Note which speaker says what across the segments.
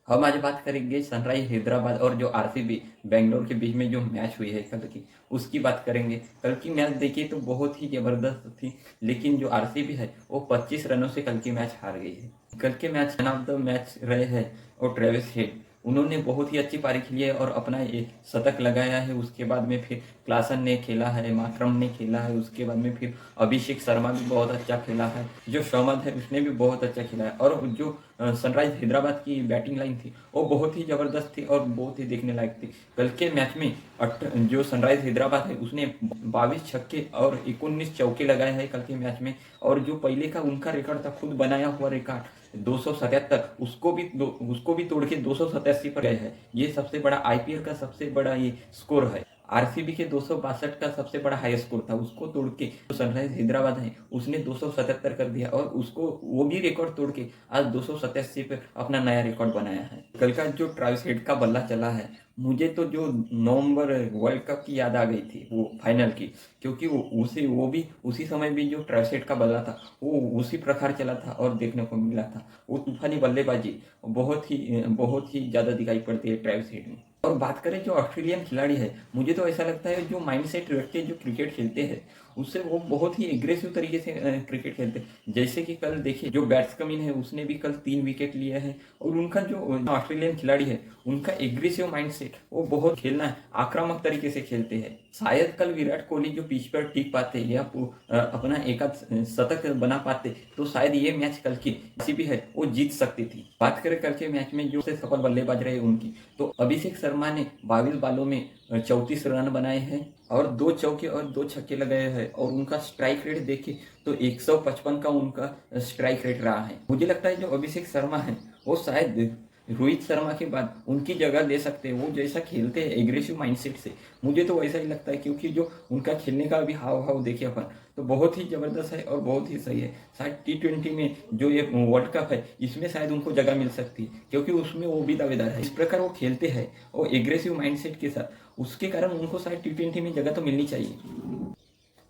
Speaker 1: हम आज बात करेंगे सनराइज हैदराबाद और जो आरसीबी बेंगलोर के बीच में जो मैच हुई है कल की, उसकी बात करेंगे। कल की मैच देखिए तो बहुत ही ज़बरदस्त थी, लेकिन जो आरसीबी है वो 25 रनों से कल की मैच हार गई है। कल के match man of the match रहे हैं और ट्रेविस हेड। उन्होंने बहुत ही अच्छी पारी खेली है और अपना एक शतक लगाया है। उसके बाद में फिर क्लासन ने खेला है, माकरम ने खेला है, उसके बाद में फिर अभिषेक शर्मा भी बहुत अच्छा खेला है, जो शौमद है उसने भी बहुत अच्छा खेला है। और जो सनराइज हैदराबाद की बैटिंग लाइन थी वो बहुत ही ज़बरदस्त थी और बहुत ही देखने लायक थी। कल के मैच में जो सनराइज हैदराबाद है उसने 22 छक्के और 19 चौके लगाए हैं कल के मैच में। और जो पहले का उनका रिकॉर्ड था, खुद बनाया हुआ रिकॉर्ड 277, उसको भी तोड़ के 287 पर गए हैं। ये सबसे बड़ा आईपीएल का सबसे बड़ा ये स्कोर है। आरसीबी के 262 का सबसे बड़ा हाई स्कोर था, उसको तोड़ के जो सनराइज हैदराबाद है उसने 277 कर दिया और उसको वो भी रिकॉर्ड तोड़ के आज 287 पे अपना नया रिकॉर्ड बनाया है। कल का जो ट्रेविस हेड का बल्ला चला है, मुझे तो जो नवंबर वर्ल्ड कप की याद आ गई थी, वो फाइनल की। क्योंकि वो भी उसी समय भी जो ट्रेविस हेड का बल्ला था वो उसी प्रकार चला था और देखने को मिला था। वो तूफानी बल्लेबाजी बहुत ही ज़्यादा दिखाई पड़ती है ट्रेविस हेड में। और बात करें जो ऑस्ट्रेलियन खिलाड़ी है, मुझे तो ऐसा लगता है जो माइंडसेट रख के जो क्रिकेट खेलते हैं उससे वो बहुत ही एग्रेसिव तरीके से क्रिकेट खेलते हैं। जैसे कि कल देखिए जो बैट्समैन है उसने भी कल 3 विकेट लिए हैं। और उनका जो ऑस्ट्रेलियन खिलाड़ी है उनका एग्रेसिव माइंडसेट, वो बहुत खेलना है, आक्रामक तरीके से खेलते हैं। शायद कल विराट कोहली जो पिच पर टिक पाते या अपना एक आध शतक बना पाते तो शायद ये मैच कल की भी है वो जीत सकती थी। बात करें कल के मैच में जो से सफल बल्लेबाज रहे उनकी, तो अभिषेक शर्मा ने 22 बालों में 34 रन बनाए हैं और 2 चौके और 2 छक्के लगाए हैं। और उनका स्ट्राइक रेट देखे तो 155 का उनका स्ट्राइक रेट रहा है। मुझे लगता है जो अभिषेक शर्मा है वो शायद रोहित शर्मा के बाद उनकी जगह ले सकते हैं। वो जैसा खेलते हैं एग्रेसिव माइंडसेट से, मुझे तो वैसा ही लगता है। क्योंकि जो उनका खेलने का भी हाव भाव देखे अपन तो बहुत ही ज़बरदस्त है और बहुत ही सही है। शायद T20 में जो ये वर्ल्ड कप है इसमें शायद उनको जगह मिल सकती है, क्योंकि उसमें वो भी दावेदार है। इस प्रकार वो खेलते हैं वो एग्रेसिव माइंडसेट के साथ, उसके कारण उनको शायद T20 में जगह तो मिलनी चाहिए।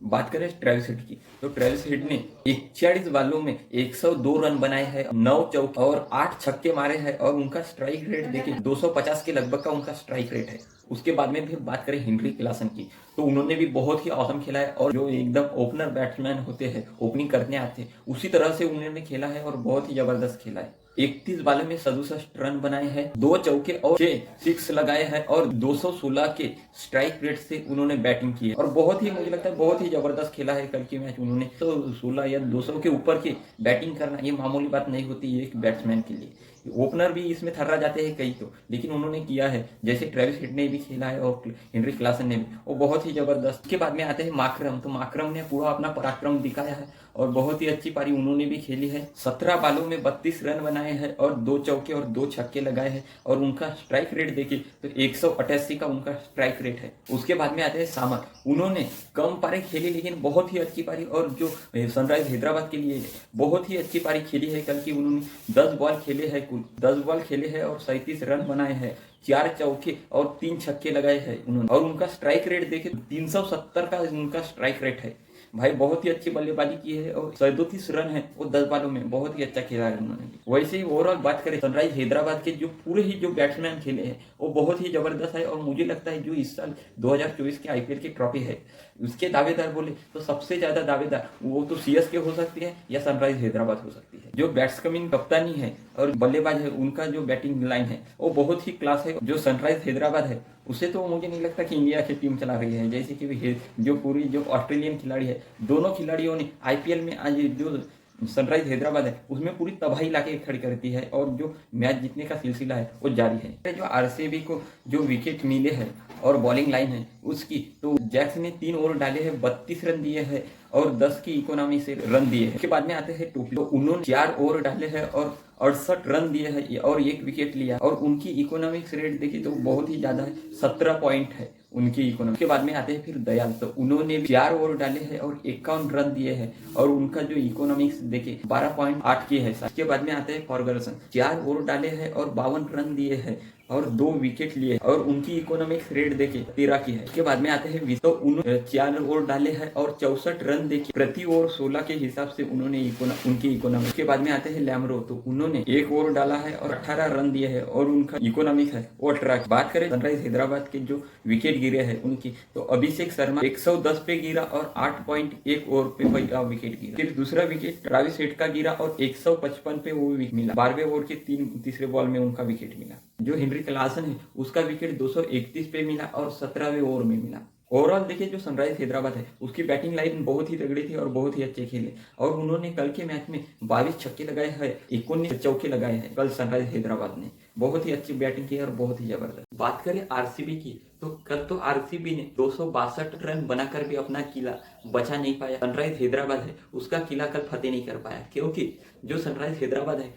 Speaker 1: बात करें ट्रेविस हेड की, तो ट्रेविस हेड ने 41 बालों में 102 रन बनाए हैं, 9 चौके और 8 छक्के मारे हैं। और उनका स्ट्राइक रेट देखिए 250 के लगभग का उनका स्ट्राइक रेट है। उसके बाद में भी बात करें हेनरी क्लासन की, तो उन्होंने भी बहुत ही औसम खेला है। और जो एकदम ओपनर बैट्समैन होते हैं, ओपनिंग करने आते हैं, उसी तरह से उन्होंने खेला है और बहुत ही जबरदस्त खेला है। 31 बालों में 67 रन बनाए हैं, 2 चौके और 6 सिक्स लगाए हैं और 216 के स्ट्राइक रेट से उन्होंने बैटिंग की है। और बहुत ही मुझे लगता है बहुत ही जबरदस्त खेला है कल की मैच उन्होंने। तो 16 या 200 के ऊपर की बैटिंग करना ये मामूली बात नहीं होती एक बैट्समैन के लिए। ओपनर भी इसमें थर्रा जाते हैं कई तो, लेकिन उन्होंने किया है। जैसे ट्रेविस हेड ने भी खेला है और हेनरी क्लासन ने भी, वो बहुत ही जबरदस्त। के बाद में आते हैं माकरम, तो माकरम ने पूरा अपना पराक्रम दिखाया है और बहुत ही अच्छी पारी उन्होंने भी खेली है। 17 बालों में 32 रन बनाए हैं और 2 चौके और 2 छक्के लगाए हैं। और उनका स्ट्राइक रेट देखिए तो 188 का उनका स्ट्राइक रेट है। उसके बाद में आते हैं सामर, उन्होंने कम पारी खेली लेकिन बहुत ही अच्छी पारी, और जो सनराइज हैदराबाद के लिए बहुत ही अच्छी पारी खेली है कल की। उन्होंने 10 बॉल खेले हैं, कुल 10 बॉल खेले हैं और 37 रन बनाए हैं, 4 चौके और 3 छक्के लगाए हैं उन्होंने। और उनका स्ट्राइक रेट देखे 370 का उनका स्ट्राइक रेट है। भाई बहुत ही अच्छी बल्लेबाजी की है और 37 रन है वो 10 बालों में, बहुत ही अच्छा खेला है उन्होंने। वैसे ही ओवरऑल बात करें सनराइज हैदराबाद के जो पूरे ही जो बैट्समैन खेले हैं वो बहुत ही जबरदस्त है। और मुझे लगता है जो इस साल 2024 के आईपीएल की ट्रॉफी है उसके दावेदार बोले तो सबसे ज्यादा दावेदार वो तो सीएसके हो सकती है या सनराइज हैदराबाद हो सकती है। जो बैट्समैन कप्तानी है और बल्लेबाज है उनका जो बैटिंग लाइन है वो बहुत ही क्लास है। जो सनराइज हैदराबाद है उसे तो मुझे नहीं लगता कि इंडिया की टीम चला रही है। जैसे कि जो पूरी जो ऑस्ट्रेलियन खिलाड़ी है, दोनों खिलाड़ियों ने आईपीएल में आज जो सनराइज हैदराबाद है उसमें पूरी तबाही लाके खड़ी करती है और जो मैच जीतने का सिलसिला है वो जारी है। जो आरसीबी को जो विकेट मिले हैं और बॉलिंग लाइन है उसकी, तो जैक्स ने 3 ओवर डाले हैं, 32 रन दिए हैं और 10 की इकोनॉमी से रन दिए हैं। उसके बाद में आते हैं टोपी, तो उन्होंने 4 ओवर डाले हैं और 68 रन दिए हैं और 1 विकेट लिया। और उनकी इकोनॉमिक्स रेट देखिए तो बहुत ही ज्यादा है, 17 पॉइंट है उनकी इकोनॉमी के बाद में आते हैं फिर दयाल, तो उन्होंने भी 4 ओवर डाले हैं और 51 रन दिए हैं और उनका जो इकोनॉमिक्स देखे 12.8 की है। इसके बाद में आते हैं फॉर्गसन, 4 ओवर डाले हैं और 52 रन दिए हैं और 2 विकेट लिए और उनकी इकोनॉमिक्स रेट देखे 13 की है। उसके बाद में आते हैं तो उन्होंने 4 ओवर डाले हैं और 64 रन देखे प्रति ओवर 16 के हिसाब से उन्होंने उनकी इकोनॉमिक्स। के बाद में आते हैं लैमरो, तो उन्होंने 1 ओवर डाला है और 18 रन दिए हैं और उनका इकोनॉमिक्स है वो 18। बात करें सनराइज हैदराबाद के जो विकेट गिरे हैं उनकी, तो अभिषेक शर्मा 110 पे गिरा और 8.1 ओवर पे पहला विकेट गिरा। फिर दूसरा विकेट ट्रेविस हेड का गिरा और 155 पे वो मिला। 12वें ओवर के तीसरे बॉल में उनका विकेट मिला। जो हेनरी क्लासन है उसका विकेट 231 पे मिला और 17वें ओवर में मिला। ओवरऑल देखिए जो सनराइज हैदराबाद है उसकी बैटिंग लाइन बहुत ही तगड़ी थी और बहुत ही अच्छे खेले और उन्होंने कल के मैच में 22 छक्के लगाए हैं, 19 चौके लगाए हैं। कल सनराइज हैदराबाद ने बहुत ही अच्छी बैटिंग की और बहुत ही जबरदस्त। बात करें आरसीबी की, तो कल तो आरसीबी ने 262 रन बनाकर भी अपना किला बचा नहीं पाया। सनराइज हैदराबाद है उसका किला कल फतेह नहीं कर पाया, क्योंकि जो सनराइज हैदराबाद है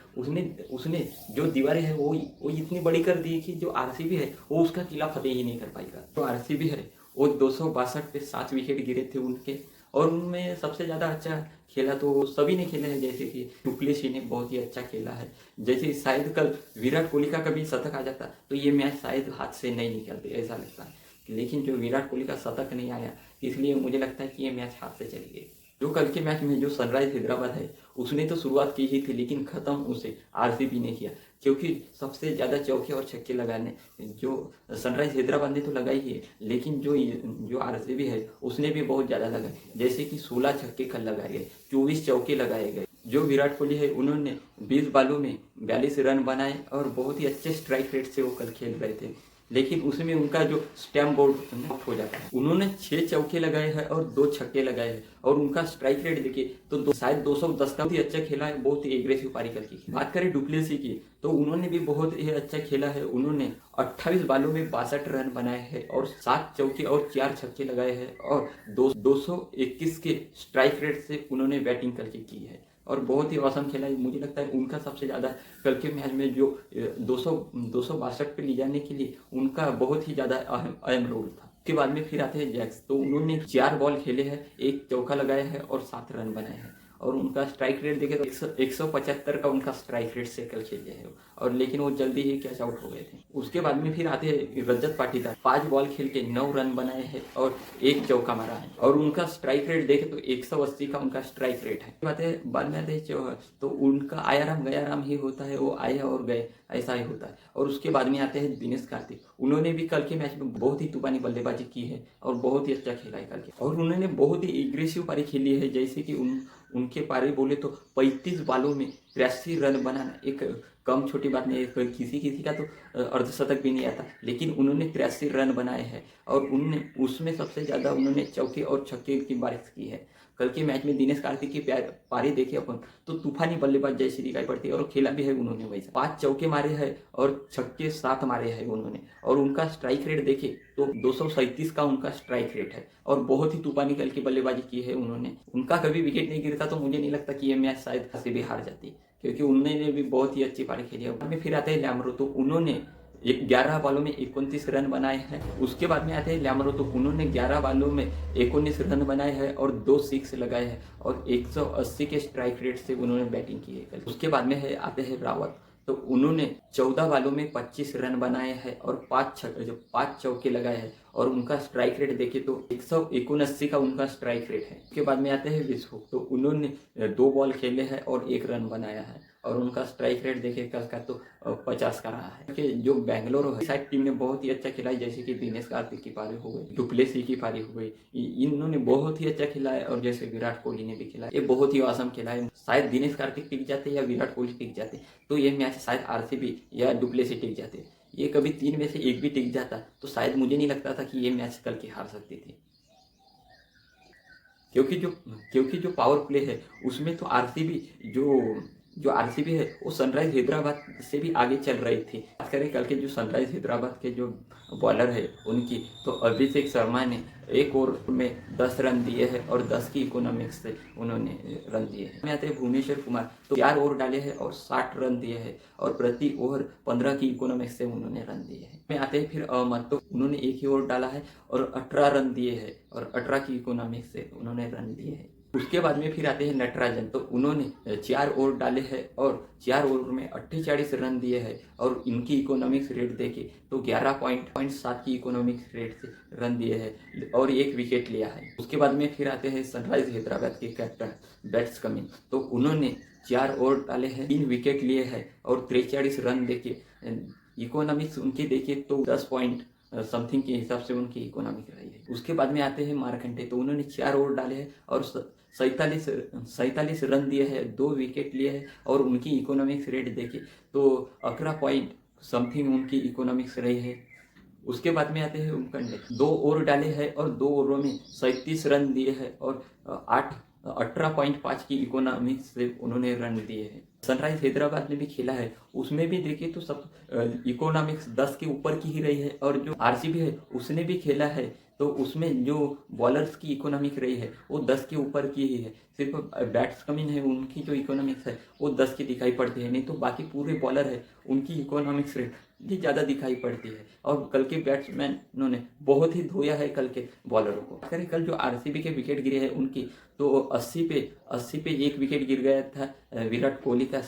Speaker 1: उसने जो दीवारें हैं वो इतनी बड़ी कर दी कि जो आरसीबी है वो उसका किला फतेह ही नहीं कर पाएगा। तो आरसीबी है वो 262 पे 7 विकेट गिरे थे उनके और उनमें सबसे ज़्यादा अच्छा खेला तो सभी ने खेला है, जैसे कि डुप्लेसी ने बहुत ही अच्छा खेला है। जैसे शायद कल विराट कोहली का कभी शतक आ जाता तो ये मैच शायद हाथ से नहीं निकलते, ऐसा लगता है। लेकिन जो विराट कोहली का शतक नहीं आया इसलिए मुझे लगता है कि ये मैच हाथ से चली गई। जो कल के मैच में जो सनराइज हैदराबाद है उसने तो शुरुआत की ही थी लेकिन ख़त्म उसे आरसीबी ने किया, क्योंकि सबसे ज़्यादा चौके और छक्के लगाने जो सनराइज हैदराबाद ने तो लगाई है, लेकिन जो आरसीबी है उसने भी बहुत ज़्यादा लगाए। जैसे कि 16 छक्के कल लगाए गए, 24 चौके लगाए गए। जो विराट कोहली है उन्होंने 20 बॉलों में 42 रन बनाए और बहुत ही अच्छे स्ट्राइक रेट से वो कल खेल रहे थे, लेकिन उसमें उनका जो स्टैम्प बोर्ड आउट हो जाता है। उन्होंने 6 चौके लगाए हैं और 2 छक्के लगाए हैं और उनका स्ट्राइक रेट देखिए तो शायद 210 का भी अच्छा खेला है, बहुत ही एग्रेसिव पारी कल की। बात करें डुप्लेसी की, तो उन्होंने भी बहुत ही अच्छा खेला है। उन्होंने 28 बॉलों में 62 रन बनाए हैं और 7 चौके और 4 छक्के लगाए हैं और 221 के स्ट्राइक रेट से उन्होंने बैटिंग करके की है और बहुत ही औसम खेला है। मुझे लगता है उनका सबसे ज़्यादा कल के मैच में जो 262 पे ले जाने के लिए उनका बहुत ही ज़्यादा अहम रोल था। उसके बाद में फिर आते हैं जैक्स, तो उन्होंने 4 बॉल खेले हैं, 1 चौका लगाया है और 7 रन बनाए हैं और उनका स्ट्राइक रेट देखे तो 175 का उनका स्ट्राइक रेट से कल खेले हैं और लेकिन वो जल्दी ही कैच आउट हो गए थे। उसके बाद में फिर आते हैं रजत पाटीदार, 5 बॉल खेल के 9 रन बनाए हैं और 1 चौका मारा है और उनका स्ट्राइक रेट देखे तो 180 का उनका स्ट्राइक रेट है। बाद में आते हैं तो उनका आया राम गया राम ही होता है, वो आए और गए ऐसा ही होता है। और उसके बाद में आते हैं दिनेश कार्तिक, उन्होंने भी कल के मैच में बहुत ही तूफानी बल्लेबाजी की है और बहुत ही अच्छा खेला है कल के और उन्होंने बहुत ही एग्रेसिव पारी खेली है। जैसे कि उनके पारी बोले तो 35 बॉलों में 83 रन बनाना एक कम छोटी बात नहीं है। किसी का तो अर्धशतक भी नहीं आता, लेकिन उन्होंने 83 रन बनाए हैं और उनने उसमें सबसे ज़्यादा उन्होंने चौके और छक्के की बारिश की है। कल के मैच में दिनेश कार्तिक की पारी देखे अपन तो तूफानी बल्लेबाज जैसी दिखाई पड़ती है और खेला भी है उन्होंने वैसा। 5 चौके मारे हैं और छक्के 7 मारे हैं उन्होंने और उनका स्ट्राइक रेट देखे तो 237 का उनका स्ट्राइक रेट है और बहुत ही तूफानी कल की बल्लेबाजी की है उन्होंने। उनका कभी विकेट नहीं गिरता तो मुझे नहीं लगता कि ये मैच शायद से भी हार जाती, क्योंकि उन्होंने भी बहुत ही अच्छी पारी खेली है। बाद में फिर आते हैं लैमरो, तो उन्होंने 11 बॉलों में 29 रन बनाए हैं। उसके बाद में आते हैं लैमरो, तो उन्होंने 11 बॉलों में 19 रन बनाए हैं और 2 सिक्स लगाए हैं और 180 के स्ट्राइक रेट से उन्होंने बैटिंग की है कल। उसके बाद में आते हैं रावत, तो उन्होंने 14 बॉलों में 25 रन बनाए हैं और 5 चौके लगाए हैं और उनका स्ट्राइक रेट देखिए तो 179 का उनका स्ट्राइक रेट है। उसके बाद में आते हैं विश्व, तो उन्होंने 2 बॉल खेले हैं और 1 रन बनाया है और उनका स्ट्राइक रेट देखिए कल का तो 50 का रहा है। कि जो बेंगलोर है साइड टीम ने बहुत ही अच्छा खेला है, जैसे कि दिनेश कार्तिक की पारी हो गई, डुप्लेसी की पारी हो गई, इन्होंने बहुत ही अच्छा खेला है और जैसे विराट कोहली ने भी खेला है, ये बहुत ही औसम खेला है। शायद दिनेश कार्तिक टिक जाते या विराट कोहली टिक जाते तो ये मैच शायद आरसीबी या डुप्लेसी टिक जाते। ये कभी 3 में से एक भी टिक जाता तो शायद मुझे नहीं लगता था कि ये मैच कल की हार सकती थी, क्योंकि जो पावर प्ले है उसमें तो आरसीबी जो आरसीबी है वो सनराइज हैदराबाद से भी आगे चल रही थी। करें कल के जो सनराइज हैदराबाद के जो बॉलर है उनकी, तो अभिषेक शर्मा ने एक ओवर में 10 रन दिए हैं और 10 की इकोनॉमिक्स से उन्होंने रन दिए हैं। में आते हैं भुवनेश्वर कुमार, तो 4 ओवर डाले हैं और 60 रन दिए हैं और प्रति ओवर 15 की इकोनॉमिक्स से उन्होंने रन दिए हैं। में आते हैं फिर अहमद, तो उन्होंने एक ही ओवर डाला है और 18 रन दिए हैं और 18 की इकोनॉमिक्स से उन्होंने रन दिए हैं। उसके बाद में फिर आते हैं नटराजन, तो उन्होंने 4 ओवर डाले हैं और 4 ओवर में 48 रन दिए हैं और इनकी इकोनॉमिक्स रेट देखे तो 11.7 की इकोनॉमिक्स रेट से रन दिए हैं और एक विकेट लिया है। उसके बाद में फिर आते हैं सनराइज हैदराबाद के कैप्टन बैट्स कमिंस, तो उन्होंने 4 ओवर डाले हैं, 3 विकेट लिए हैं और 43 रन देके इकोनॉमिक्स उनकी देखिए तो 10 पॉइंट समथिंग के हिसाब से उनकी इकोनॉमिक रही है। उसके बाद में आते हैं मार्कंडे, तो उन्होंने 4 ओवर डाले हैं और 47 रन दिए हैं, 2 विकेट लिए हैं और उनकी इकोनॉमिक्स रेट देखे तो 11 पॉइंट समथिंग उनकी इकोनॉमिक्स रही है। उसके बाद में आते हैं उमकंडे, 2 ओवर डाले हैं और 2 ओवरों में 37 रन दिए हैं और 18.5 की इकोनॉमिक्स से उन्होंने रन दिए हैं। सनराइज हैदराबाद ने भी खेला है, उसमें भी देखिए तो सब इकोनॉमिक्स 10 के ऊपर की ही रही है और जो आरसीबी है उसने भी खेला है तो उसमें जो बॉलर्स की इकोनॉमिक रही है वो 10 के ऊपर की ही है। सिर्फ बैट्स कमिंग है उनकी जो इकोनॉमिक्स है वो 10 की दिखाई पड़ती है, नहीं तो बाकी पूरे बॉलर है उनकी इकोनॉमिक्स रेट भी ज़्यादा दिखाई पड़ती है। और कल के बैट्समैनों ने बहुत ही धोया है कल के बॉलरों को। अगर कल जो आरसीबी के विकेट गिरे हैं उनकी, तो 80 पे एक विकेट गिर गया था विराट कोहली का,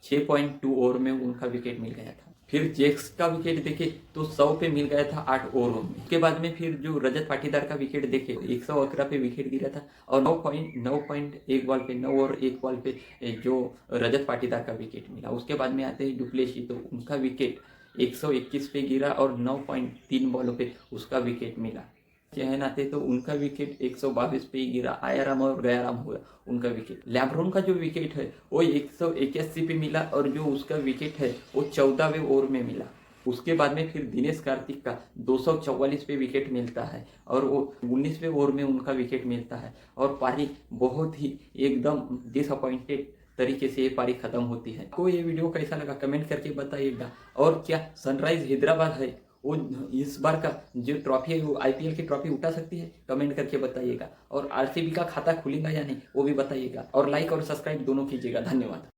Speaker 1: 6.2 ओवर में उनका विकेट मिल गया था। फिर जैक्स का विकेट देखे तो 100 पे मिल गया था 8 ओवरों में। उसके बाद में फिर जो रजत पाटीदार का विकेट देखे 111 पे विकेट गिरा था और 9.1 बॉल पे 9 ओवर 1 बॉल पे जो रजत पाटीदार का विकेट मिला। उसके बाद में आते हैं डुप्लेसी, तो उनका विकेट 121 पे गिरा और 9.3 बॉलों पे उसका विकेट मिला। चहन आते तो उनका विकेट 122 पे ही गिरा, आया राम और गया राम हुआ उनका विकेट। लैब्रोन का जो विकेट है वो 181 पे मिला और जो उसका विकेट है वो 14वें ओवर में मिला। उसके बाद में फिर दिनेश कार्तिक का 244 पे विकेट मिलता है और वो 19वें ओवर में उनका विकेट मिलता है और पारी बहुत ही एकदम डिसअपॉइंटेड तरीके से ये पारी खत्म होती है। आपको ये वीडियो कैसा लगा कमेंट करके बताइएगा। और क्या सनराइज हैदराबाद है वो इस बार का जो ट्रॉफी है वो आईपीएल की ट्रॉफी उठा सकती है, कमेंट करके बताइएगा। और आरसीबी का खाता खुलेगा या नहीं वो भी बताइएगा और लाइक और सब्सक्राइब दोनों कीजिएगा। धन्यवाद।